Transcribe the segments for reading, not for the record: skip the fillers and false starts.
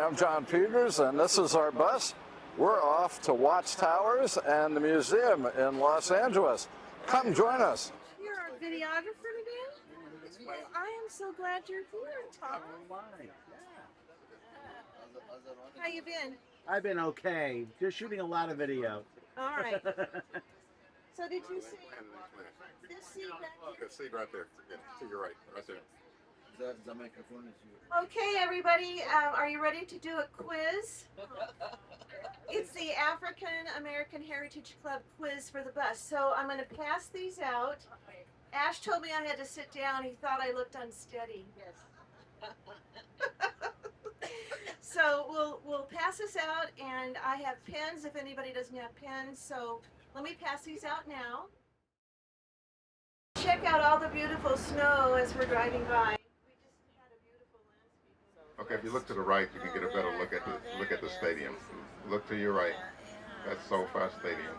I'm John Peters, and this is our bus. We're off to Watchtowers and the museum in Los Angeles. Come join us. You're our videographer today? Well, I am so glad you're here, Tom. How you been? I've been okay. Just shooting a lot of video. All right. So did you see this seat back here? The seat right there. Yeah, to your right there. The microphone is you. Okay, everybody, are you ready to do a quiz? It's the African American Heritage Club quiz for the bus. So I'm going to pass these out. Ash told me I had to sit down. He thought I looked unsteady. Yes. So we'll pass this out, and I have pens if anybody doesn't have pens. So let me pass these out now. Check out all the beautiful snow as we're driving by. Okay, if you look to the right, you can get a better look at the stadium. Look to your right. That's SoFi Stadium.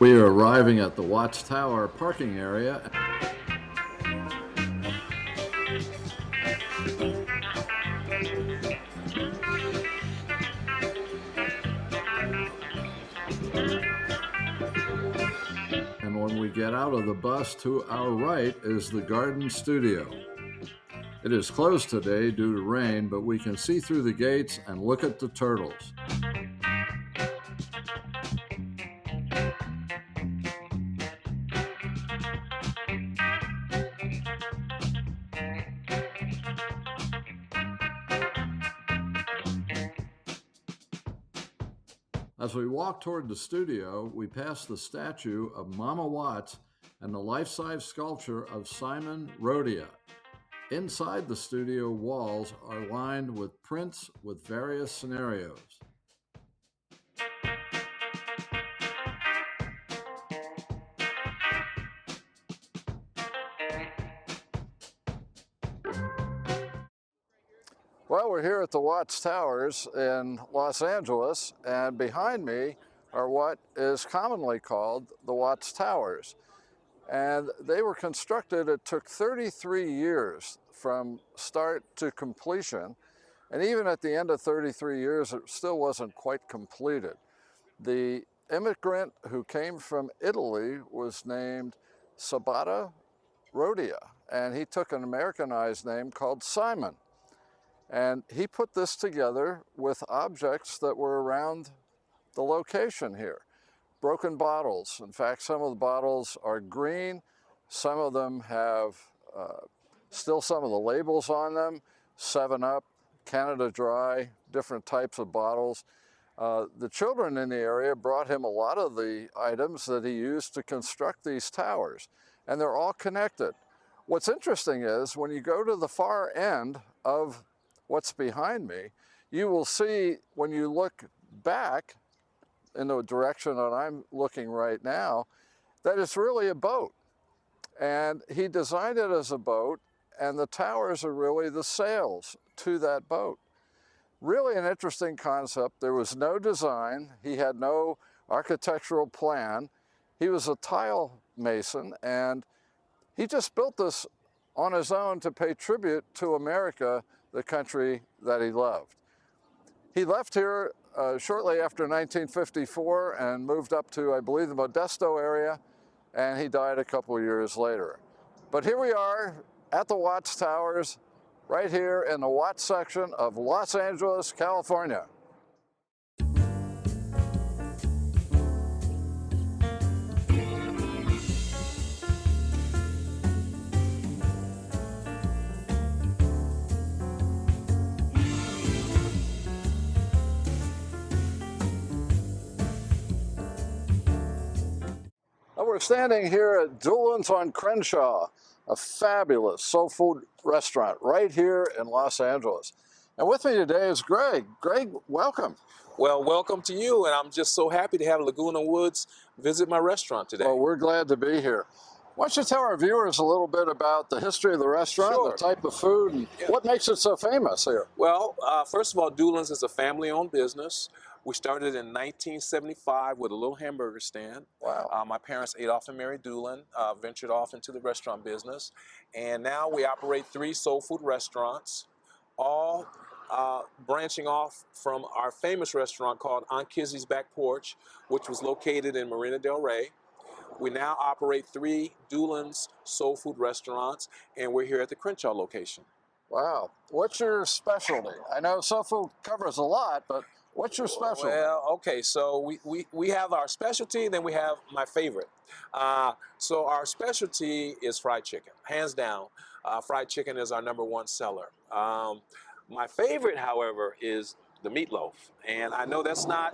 We are arriving at the Watchtower parking area. And when we get out of the bus, to our right is the garden studio. It is closed today due to rain, but we can see through the gates and look at the turtles. As we walk toward the studio, we pass the statue of Mama Watts and the life-size sculpture of Simon Rodia. Inside the studio walls are lined with prints with various scenarios. Well, we're here at the Watchtowers in Los Angeles, and behind me are what is commonly called the Watchtowers. And they were constructed, it took 33 years from start to completion, and even at the end of 33 years, it still wasn't quite completed. The immigrant who came from Italy was named Sabata Rodia, and he took an Americanized name called Simon. And he put this together with objects that were around the location here. Broken bottles. In fact, some of the bottles are green. Some of them have still some of the labels on them. 7-Up, Canada Dry, different types of bottles. The children in the area brought him a lot of the items that he used to construct these towers. And they're all connected. What's interesting is when you go to the far end of what's behind me, you will see when you look back in the direction that I'm looking right now, that it's really a boat. And he designed it as a boat, and the towers are really the sails to that boat. Really an interesting concept. There was no design. He had no architectural plan. He was a tile mason, and he just built this on his own to pay tribute to America, the country that he loved. He left here shortly after 1954 and moved up to, I believe, the Modesto area, and he died a couple of years later. But here we are at the Watchtowers, right here in the Watts section of Los Angeles, California. We're standing here at Doolin's on Crenshaw a fabulous soul food restaurant right here in Los Angeles. And with me today is Greg. Greg, welcome. Well, welcome to you, and I'm just so happy to have Laguna Woods visit my restaurant today. Well, we're glad to be here. Why don't you tell our viewers a little bit about the history of the restaurant, Sure. the type of food, and what makes it so famous here? Well, first of all, Doolin's is a family-owned business. We started in 1975 with a little hamburger stand. Wow. My parents, Adolph and Mary Doolin, ventured off into the restaurant business, and now we operate 3 soul food restaurants, all branching off from our famous restaurant called Aunt Kizzy's Back Porch, which was located in Marina Del Rey. We now operate 3 Doolin's soul food restaurants, and we're here at the Crenshaw location. Wow. What's your specialty? I know soul food covers a lot, but what's your specialty? Well, okay, so we have our specialty, then we have my favorite. So our specialty is fried chicken, hands down. Fried chicken is our #1 seller. My favorite, however, is the meatloaf. And I know that's not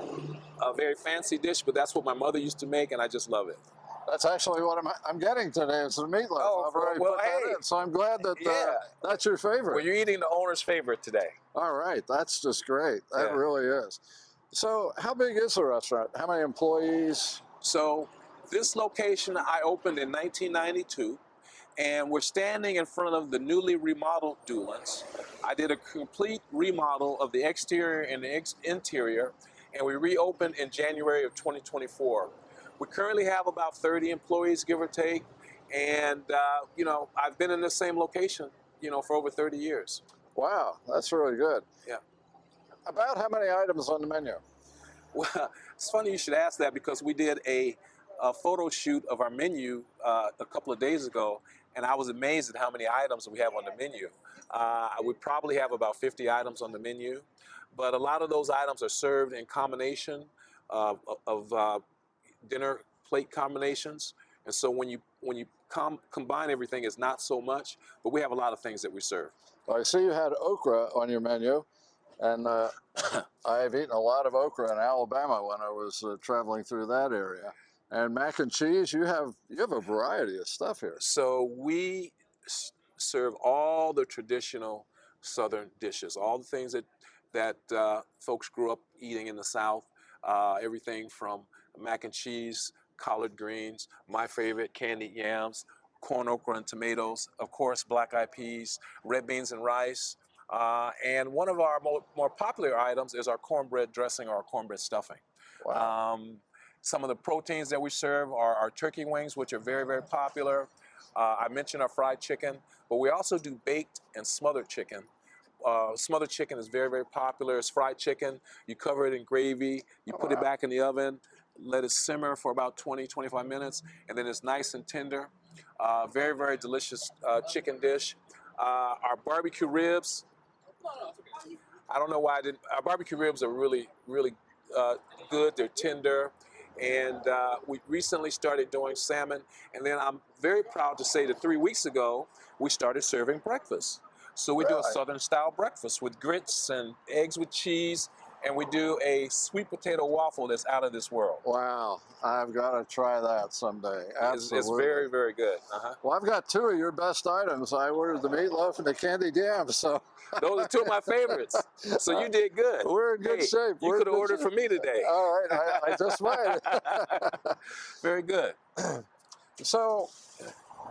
a very fancy dish, but that's what my mother used to make, and I just love it. That's actually what I'm getting today. It's the meatloaf. Oh, I've already well, put that hey. in, so I'm glad that Yeah. that's your favorite. Well, you're eating the owner's favorite today. All right, that's just great. That Yeah. really is. So how big is the restaurant? How many employees? So this location I opened in 1992, and we're standing in front of the newly remodeled Doolin's. I did a complete remodel of the exterior and the interior, and we reopened in January of 2024. We currently have about 30 employees, give or take, and you know, I've been in the same location, you know, for over 30 years. Wow, that's really good. Yeah. About how many items on the menu? Well, it's funny you should ask that because we did a photo shoot of our menu a couple of days ago, and I was amazed at how many items we have on the menu. We probably have about 50 items on the menu, but a lot of those items are served in combination of dinner plate combinations, and so when you combine everything, it's not so much, but we have a lot of things that we serve. Well, I see you had okra on your menu, and I've eaten a lot of okra in Alabama when I was traveling through that area. And mac and cheese, you have a variety of stuff here. So we serve all the traditional Southern dishes, all the things that folks grew up eating in the South. Everything from mac and cheese, collard greens, my favorite, candied yams, corn, okra, and tomatoes, of course, black-eyed peas, red beans and rice. And one of our more popular items is our cornbread dressing or our cornbread stuffing. Wow. Some of the proteins that we serve are our turkey wings, which are very, very popular. I mentioned our fried chicken, but we also do baked and smothered chicken. Smothered chicken is very, very popular. It's fried chicken. You cover it in gravy. You put it back in the oven, let it simmer for about 20, 25 minutes, and then it's nice and tender. Very, very delicious chicken dish. Our barbecue ribs, I don't know why I didn't. Our barbecue ribs are really, really good. They're tender. And we recently started doing salmon. And then I'm very proud to say that 3 weeks ago, we started serving breakfast. So we do a Southern style breakfast with grits and eggs with cheese. And we do a sweet potato waffle that's out of this world. Wow, I've got to try that someday. Absolutely. It's very, very good. Well, I've got 2 of your best items. I ordered the meatloaf and the candied yams, so. Those are 2 of my favorites. So you did good. We're in good shape. You could have ordered from me today. All right, I just might. Very good. So,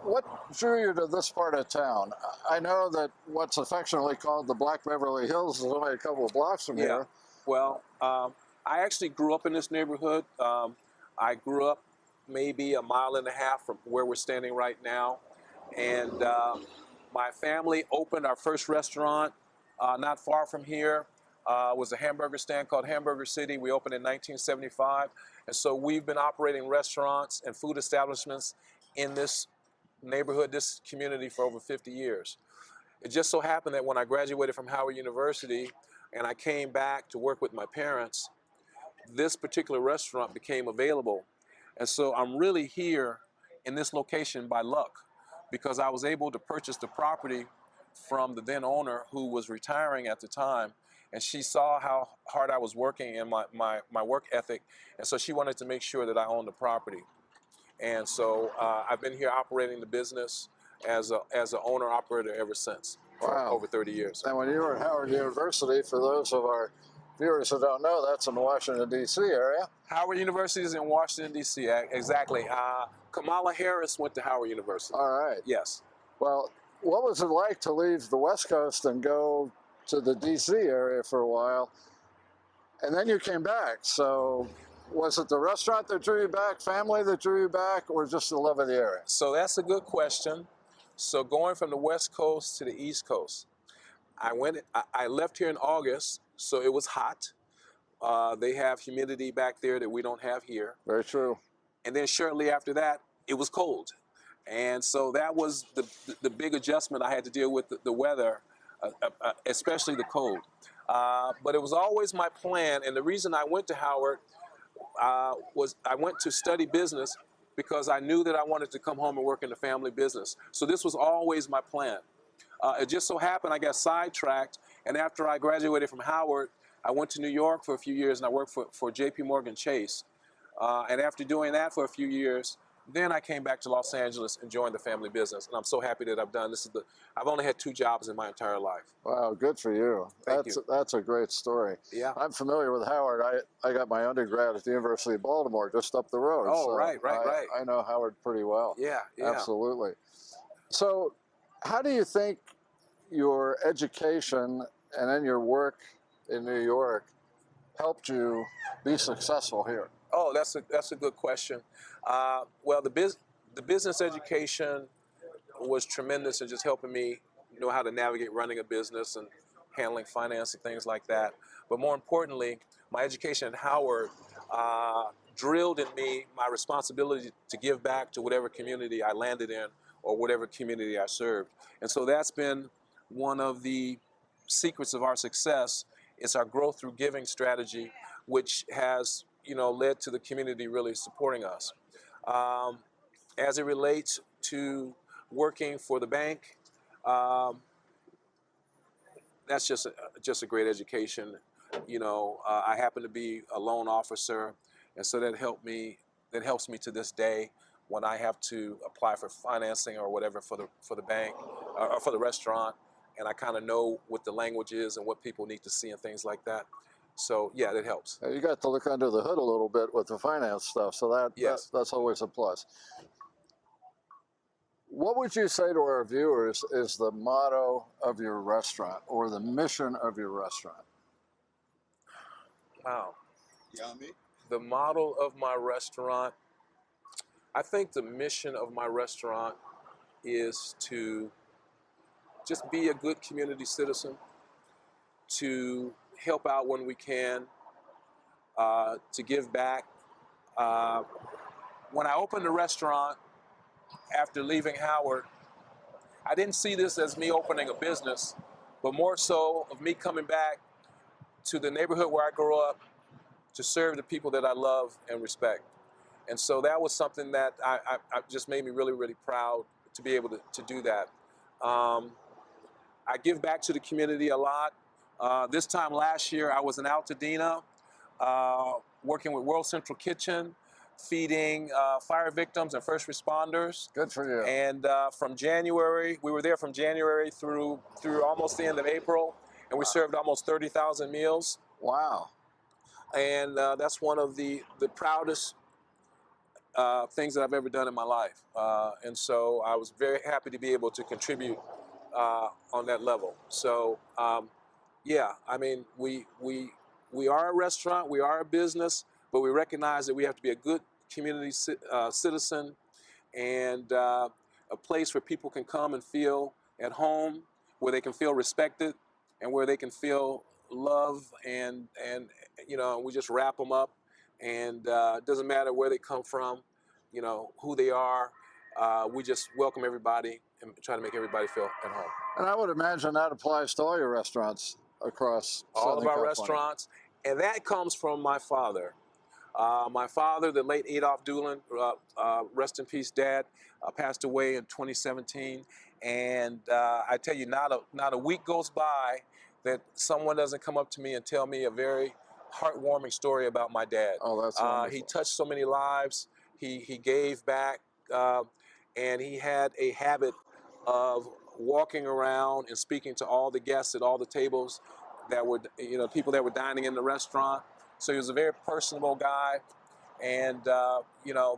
what drew you to this part of town? I know that what's affectionately called the Black Beverly Hills is only a couple of blocks from here. Well, I actually grew up in this neighborhood. I grew up maybe 1.5 miles from where we're standing right now. And my family opened our first restaurant not far from here. It was a hamburger stand called Hamburger City. We opened in 1975. And so we've been operating restaurants and food establishments in this neighborhood, this community for over 50 years. It just so happened that when I graduated from Howard University and I came back to work with my parents, this particular restaurant became available. And so I'm really here in this location by luck because I was able to purchase the property from the then owner who was retiring at the time. And she saw how hard I was working and my work ethic. And so she wanted to make sure that I owned the property. And so I've been here operating the business as a owner operator ever since for Wow. over 30 years. And when you were at Howard University, for those of our viewers who don't know, that's in the Washington, D.C. area. Howard University is in Washington, D.C. Exactly. Kamala Harris went to Howard University. All right. Yes. Well, what was it like to leave the West Coast and go to the D.C. area for a while? And then you came back. So was it the restaurant that drew you back, family that drew you back, or just the love of the area? So that's a good question. So going from the West Coast to the East Coast, I left here in August, so it was hot. They have humidity back there that we don't have here. Very true. And then shortly after that, it was cold. And so that was the big adjustment I had to deal with, the weather, especially the cold. But it was always my plan, and the reason I went to Howard was I went to study business because I knew that I wanted to come home and work in the family business. So this was always my plan. It just so happened I got sidetracked, and after I graduated from Howard, I went to New York for a few years, and I worked for J.P. Morgan Chase. And after doing that for a few years, then I came back to Los Angeles and joined the family business, and I'm so happy that I've done this. I've only had 2 jobs in my entire life. Wow, good for you. Thank you. That's a great story. Yeah. I'm familiar with Howard. I got my undergrad at the University of Baltimore, just up the road. Oh, so right. I know Howard pretty well. Yeah. Absolutely. So how do you think your education and then your work in New York helped you be successful here? Oh, that's a good question. Well, the business education was tremendous in just helping me know how to navigate running a business and handling finance and things like that. But more importantly, my education at Howard drilled in me my responsibility to give back to whatever community I landed in or whatever community I served. And so that's been one of the secrets of our success. It's our growth through giving strategy, which has led to the community really supporting us. As it relates to working for the bank, that's just a great education. I happen to be a loan officer, and so that helps me to this day when I have to apply for financing or whatever for the bank or for the restaurant, and I kind of know what the language is and what people need to see and things like that. So yeah, that helps. You got to look under the hood a little bit with the finance stuff, so Yes. that's always a plus. What would you say to our viewers is the motto of your restaurant or the mission of your restaurant? Wow. Yummy. The model of my restaurant, I think the mission of my restaurant is to just be a good community citizen, to help out when we can, to give back. When I opened the restaurant after leaving Howard, I didn't see this as me opening a business, but more so of me coming back to the neighborhood where I grew up to serve the people that I love and respect. And so that was something that I just made me really, really proud to be able to do that. I give back to the community a lot. This time last year, I was in Altadena working with World Central Kitchen, feeding fire victims and first responders. Good for you. And from January, we were there from January through almost the end of April, and we served almost 30,000 meals. Wow. And that's one of the proudest things that I've ever done in my life. And so I was very happy to be able to contribute on that level. So yeah, I mean, we are a restaurant, we are a business, but we recognize that we have to be a good community citizen and a place where people can come and feel at home, where they can feel respected, and where they can feel love, and we just wrap them up, and it doesn't matter where they come from, who they are. We just welcome everybody and try to make everybody feel at home. And I would imagine that applies to all your restaurants across All of Southern our California. restaurants, and that comes from my father. My father, the late Adolph Doolin, rest in peace, Dad, passed away in 2017. And I tell you, not a week goes by that someone doesn't come up to me and tell me a very heartwarming story about my dad. Oh, that's wonderful. He touched so many lives. He gave back, and he had a habit of walking around and speaking to all the guests at all the tables that were, people that were dining in the restaurant. So he was a very personable guy. And,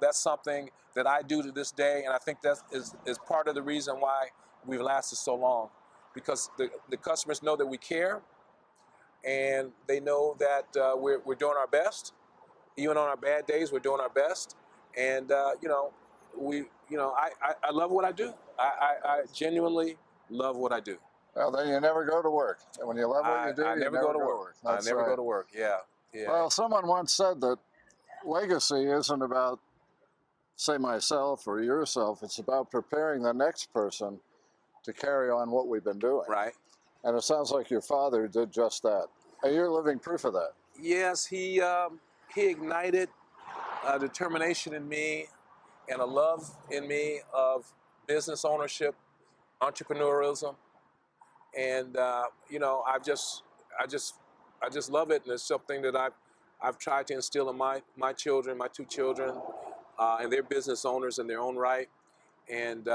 that's something that I do to this day. And I think that is part of the reason why we've lasted so long. Because the customers know that we care, and they know that we're doing our best. Even on our bad days, we're doing our best. And, I love what I do. I genuinely love what I do. Well, then you never go to work. And when you love what you do, I you never go to work. I That's never right. go to work. Yeah. Well, someone once said that legacy isn't about, say, myself or yourself. It's about preparing the next person to carry on what we've been doing. Right. And it sounds like your father did just that. And you're living proof of that. Yes, he ignited a determination in me and a love in me of business ownership, entrepreneurialism, and I just love it, and it's something that I've tried to instill in my children, my two children, and they're business owners in their own right, and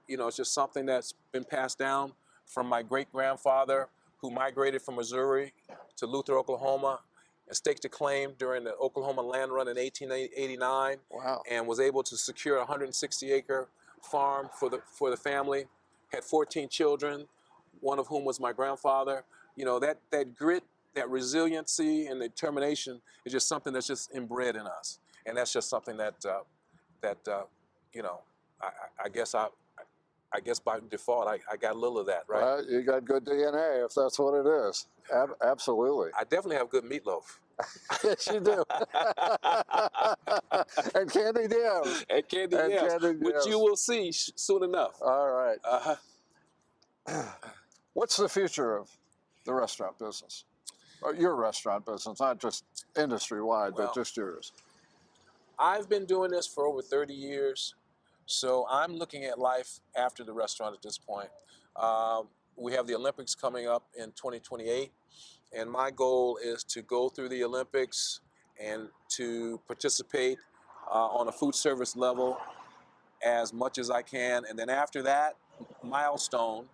it's just something that's been passed down from my great-grandfather, who migrated from Missouri to Luther, Oklahoma, and staked a claim during the Oklahoma land run in 1889. Wow. And was able to secure a 160-acre farm for the family. Had 14 children, one of whom was my grandfather. That grit, that resiliency, and determination is just something that's just inbred in us, and that's just something that I guess by default I got a little of that, right? Well, you got good DNA, if that's what it is. Absolutely. I definitely have good meatloaf. Yes, you do. And candy yams. And candy And yams, candied which yams. you will see soon enough. All right. Uh-huh. What's the future of the restaurant business? Or your restaurant business, not just industry-wide, Well, but just yours. I've been doing this for over 30 years, so I'm looking at life after the restaurant at this point. We have the Olympics coming up in 2028, and my goal is to go through the Olympics and to participate on a food service level as much as I can. And then after that milestone,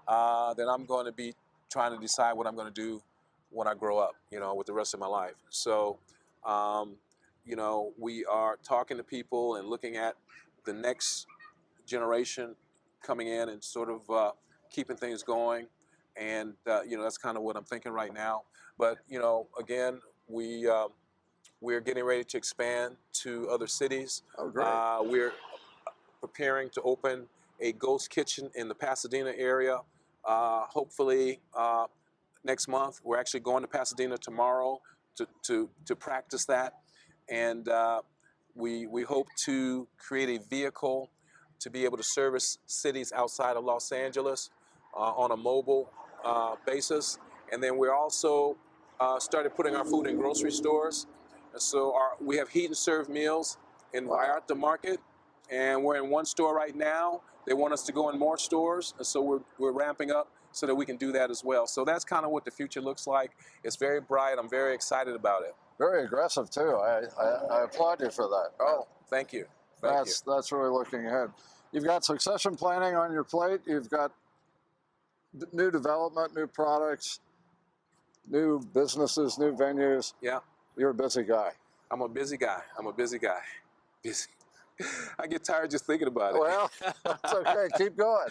then I'm going to be trying to decide what I'm going to do when I grow up, with the rest of my life. So, we are talking to people and looking at the next generation coming in and sort of keeping things going. And, that's kind of what I'm thinking right now. But, again, we're getting ready to expand to other cities. Oh, great. We're preparing to open a ghost kitchen in the Pasadena area. Hopefully next month. We're actually going to Pasadena tomorrow to practice that. And we hope to create a vehicle to be able to service cities outside of Los Angeles on a mobile basis. And then we're also started putting our food in grocery stores. And so we have heat and serve meals in Vallarta Market, and we're in one store right now. They want us to go in more stores, and so we're ramping up so that we can do that as well. So that's kind of what the future looks like. It's very bright. I'm very excited about it. Very aggressive, too. I applaud you for that. Oh, thank you. Thank you. That's really looking ahead. You've got succession planning on your plate. You've got new development, new products, new businesses, new venues. Yeah. You're a busy guy. I'm a busy guy. Busy. I get tired just thinking about it. Well, that's okay. Keep going.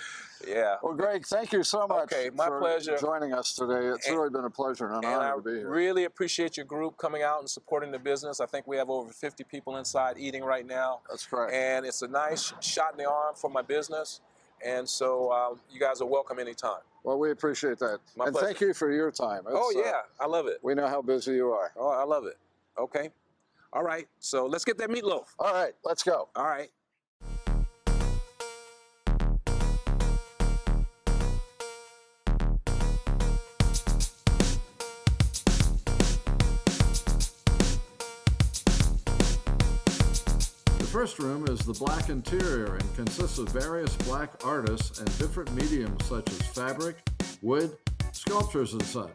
Yeah. Well, Greg, thank you so much my pleasure. joining us today. It's really been a pleasure and an honor to be here. I really appreciate your group coming out and supporting the business. I think we have over 50 people inside eating right now. That's correct. And it's a nice shot in the arm for my business. And so you guys are welcome anytime. Well, we appreciate that. My and pleasure. thank you for your time. I love it. We know how busy you are. Oh, I love it. Okay. All right. So let's get that meatloaf. All right, let's go. All right. The first room is the black interior and consists of various black artists and different mediums such as fabric, wood, sculptures, and such.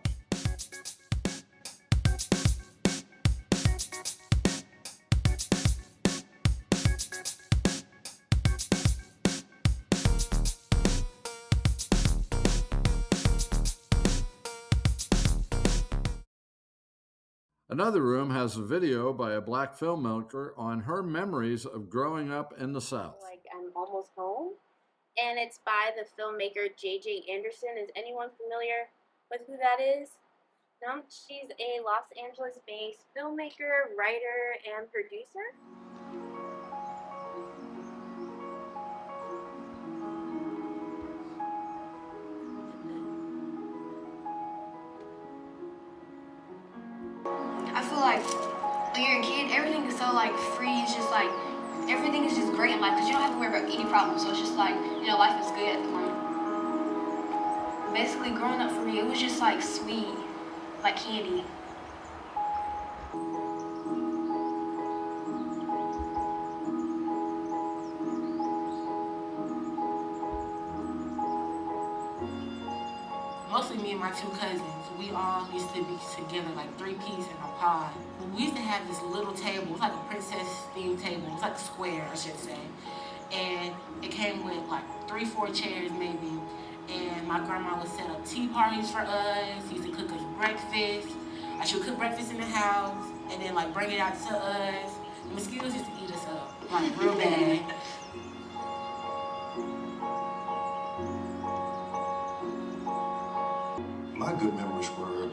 Another room has a video by a black filmmaker on her memories of growing up in the South. Like I'm almost home. And it's by the filmmaker J.J. Anderson. Is anyone familiar with who that is? No, she's a Los Angeles-based filmmaker, writer, and producer. I feel like when you're a kid, everything is so like free. It's just like everything is just great in life because you don't have to worry about any problems. So it's just like, you know, life is good at the moment. Basically, growing up for me, it was just like sweet, like candy. Mostly me and my two cousins. We all used to be together like 3 piece in a pod. We used to have this little table. It was like a princess themed table. It was like a square, I should say. And it came with like 3-4 chairs maybe. And my grandma would set up tea parties for us. She used to cook us breakfast. She would cook breakfast in the house and then like bring it out to us. The mosquitoes used to eat us up, like real bad. My good memories were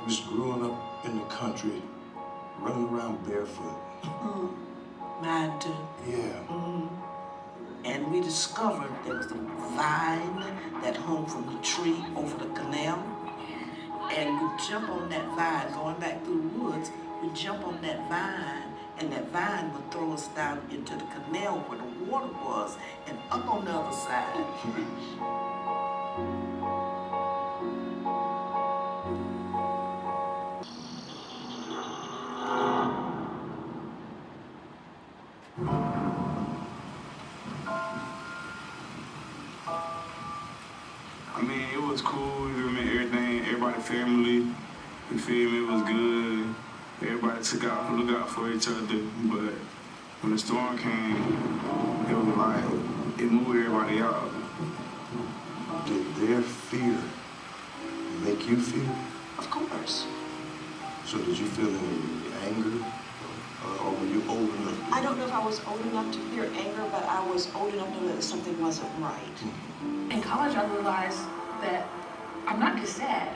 just growing up in the country, running around barefoot. Mine too. Yeah. And we discovered there was a vine that hung from the tree over the canal. And we jump on that vine, going back through the woods, we jump on that vine, and that vine would throw us down into the canal where the water was, and up on the other side. I mean, it was cool, you know, everything, everybody family, you feel me, it was good. Everybody took out to look out for each other, but when the storm came, it was like, it moved everybody out. Did their fear make you fear? Of course. So did you feel any anger? Or were you old enough? I don't know if I was old enough to fear anger, but I was old enough to know that something wasn't right. In college, I realized that I'm not just sad.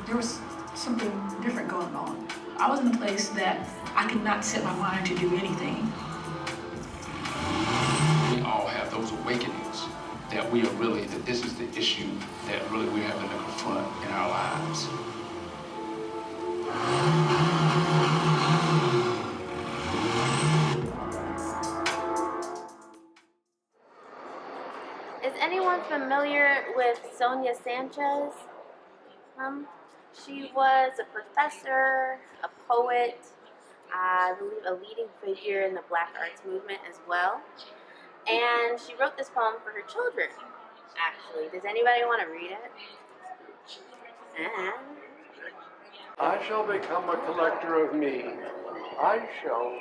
There was something different going on. I was in a place that I could not set my mind to do anything. We all have those awakenings that that this is the issue that really we're having to confront in our lives. Is anyone familiar with Sonia Sanchez? She was a professor, a poet, I believe a leading figure in the Black arts movement as well. And she wrote this poem for her children, actually. Does anybody want to read it? I shall become a collector of me. I shall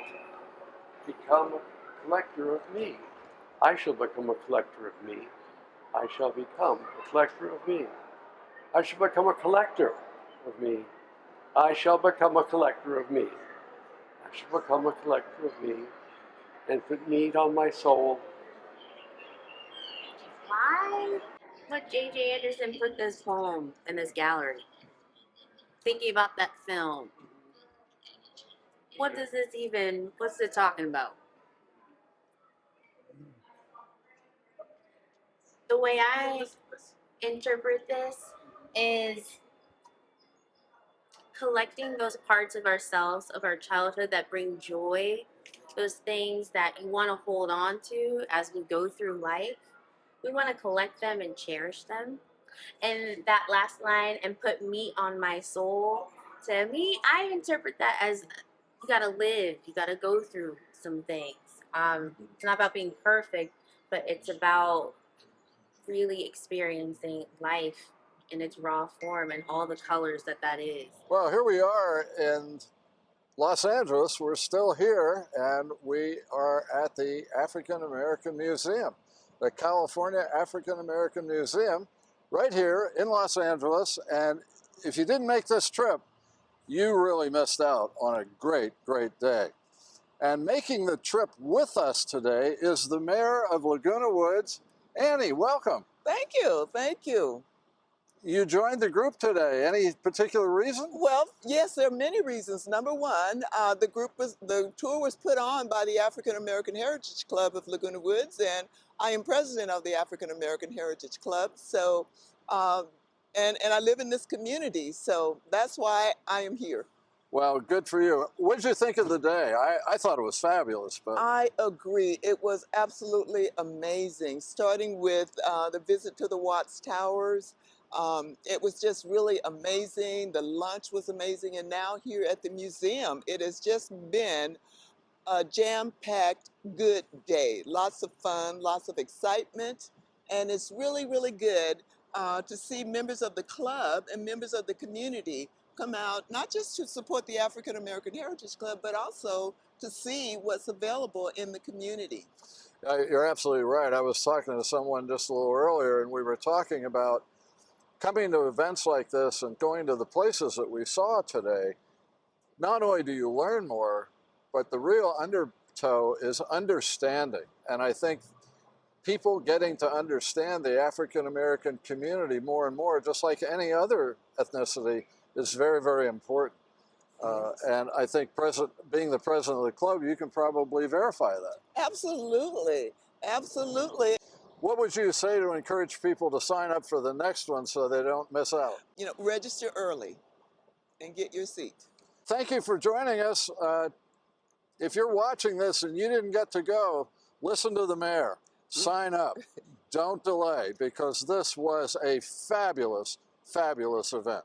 become a collector of me. I shall become a collector of me. I shall become a collector of me. I shall become a collector of me. I shall become a collector of me. I shall become a collector of me and put meat on my soul. Why would J.J. Anderson put this poem in this gallery? Thinking about that film. What's it talking about? The way I interpret this is collecting those parts of ourselves, of our childhood that bring joy, those things that you want to hold on to as we go through life. We want to collect them and cherish them. And that last line, and put meat on my soul, to me, I interpret that as you gotta live, you gotta go through some things. It's not about being perfect, but it's about really experiencing life in its raw form and all the colors that is. Well, here we are in Los Angeles. We're still here, and we are at the African American Museum, the California African American Museum, right here in Los Angeles. And if you didn't make this trip, you really missed out on a great, great day. And making the trip with us today is the mayor of Laguna Woods, Annie. Welcome. Thank you. Thank you. You joined the group today. Any particular reason? Well, yes, there are many reasons. Number one, the tour was put on by the African American Heritage Club of Laguna Woods, and I am president of the African American Heritage Club. So, and I live in this community, so that's why I am here. Well, good for you. What did you think of the day? I thought it was fabulous. But I agree. It was absolutely amazing, starting with the visit to the Watts Towers. It was just really amazing. The lunch was amazing. And now here at the museum, it has just been a jam-packed good day. Lots of fun, lots of excitement. And it's really, really good to see members of the club and members of the community come out, not just to support the African American Heritage Club, but also to see what's available in the community. You're absolutely right. I was talking to someone just a little earlier, and we were talking about coming to events like this and going to the places that we saw today. Not only do you learn more, but the real undertow is understanding. And I think people getting to understand the African American community more and more, just like any other ethnicity, is very, very important. And I think being the president of the club, you can probably verify that. Absolutely, absolutely. What would you say to encourage people to sign up for the next one so they don't miss out? You know, register early and get your seat. Thank you for joining us. If you're watching this and you didn't get to go, listen to the mayor. Sign up. Don't delay, because this was a fabulous, fabulous event.